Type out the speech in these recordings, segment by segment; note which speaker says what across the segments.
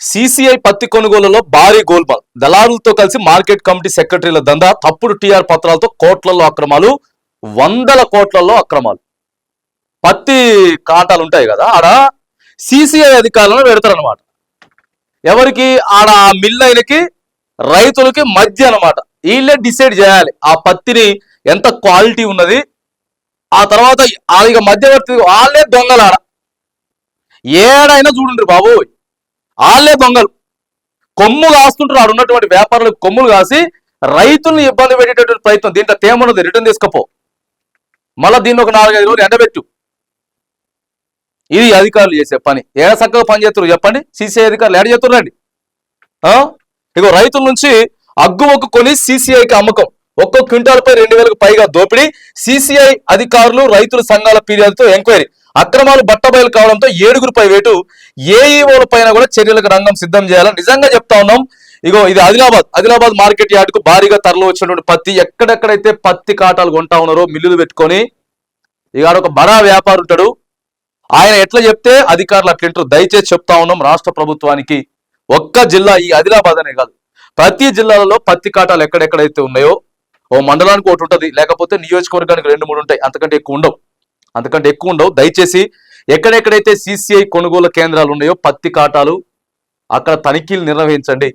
Speaker 1: CCI పత్తి కొనుగోలులో భారీ గోల్మాల్, దళారులతో కలిసి మార్కెట్ కమిటీ సెక్రటరీల దందా, తప్పుడు టీఆర్ పత్రాలతో కోట్లలో అక్రమాలు, వందల కోట్లలో అక్రమాలు. పత్తి కాటాలు ఉంటాయి కదా, ఆడ సిసిఐ అధికారులను పెడతారనమాట. ఎవరికి? ఆడ ఆ మిల్ అయినకి రైతులకి మధ్య అనమాట. వీళ్ళే డిసైడ్ చేయాలి ఆ పత్తిని ఎంత క్వాలిటీ ఉన్నది. ఆ తర్వాత ఇక మధ్యవర్తి వాళ్ళే దొంగలు. ఆడ ఏడైనా చూడండి బాబు, వాళ్ళే దొంగలు. కొమ్ము కాస్తుంటారు, ఆడ ఉన్నటువంటి వ్యాపారులకు కొమ్ములు కాసి రైతుల్ని ఇబ్బంది పెట్టేటటువంటి ప్రయత్నం. దీంట్లో తేమన్నది రిటర్న్ తీసుకపో, మళ్ళీ దీన్ని ఒక 4-5 రోజులు ఎండబెట్టు. ఇది అధికారులు చేసే పని. ఏడ చక్కగా పని చేస్తారు చెప్పండి? సిసిఐ అధికారులు ఏడ చేస్తున్నారండి? ఇగో రైతుల నుంచి అగ్గు ఒగ్గు కొని సిసిఐకి అమ్మకం, ఒక్కొక్క క్వింటాల్పై 2,000కు పైగా దోపిడీ. సిసిఐ అధికారులు రైతుల సంఘాల ఫిర్యాదుతో ఎంక్వైరీ. అక్రమాలు బట్టబయలు కావడంతో 7గురిపై వేటు. ఏఈఓల పైన కూడా చర్యలకు రంగం సిద్ధం చేయాలని నిజంగా చెప్తా ఉన్నాం. ఇగో ఇది ఆదిలాబాద్ మార్కెట్ యార్డుకు భారీగా తరలి వచ్చినటువంటి పత్తి. ఎక్కడెక్కడైతే పత్తి కాటాలు కొంటా ఉన్నారో మిల్లులు పెట్టుకొని, ఇక ఒక బడా వ్యాపారి ఉంటాడు, ఆయన ఎట్లా చెప్తే అధికారులు అట్లంటారు. దయచేసి చెప్తా ఉన్నాం రాష్ట్ర ప్రభుత్వానికి, ఒక్క జిల్లా ఈ ఆదిలాబాద్ అనే కాదు, ప్రతి జిల్లాలలో పత్తి కాటాలు ఎక్కడెక్కడైతే ఉన్నాయో, ఓ మండలానికి ఒకటి ఉంటుంది, లేకపోతే నియోజకవర్గానికి 2-3 ఉంటాయి, అంతకంటే ఎక్కువ ఉండవు. దయచేసి ఎక్కడెక్కడైతే సిసిఐ కొనుగోలు కేంద్రాలు ఉన్నాయో పత్తి కాటాలు, అక్కడ తనిఖీలు నిర్వహించండి,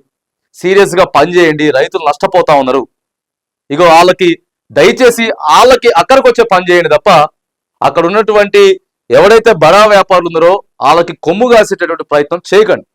Speaker 1: సీరియస్ గా పనిచేయండి. రైతులు నష్టపోతా ఉన్నారు. ఇగో దయచేసి వాళ్ళకి అక్కడికి వచ్చే పని చేయండి తప్ప, అక్కడ ఉన్నటువంటి ఎవడైతే బడా వ్యాపారులు ఉన్నారో వాళ్ళకి కొమ్ము కాసేటటువంటి ప్రయత్నం చేయకండి.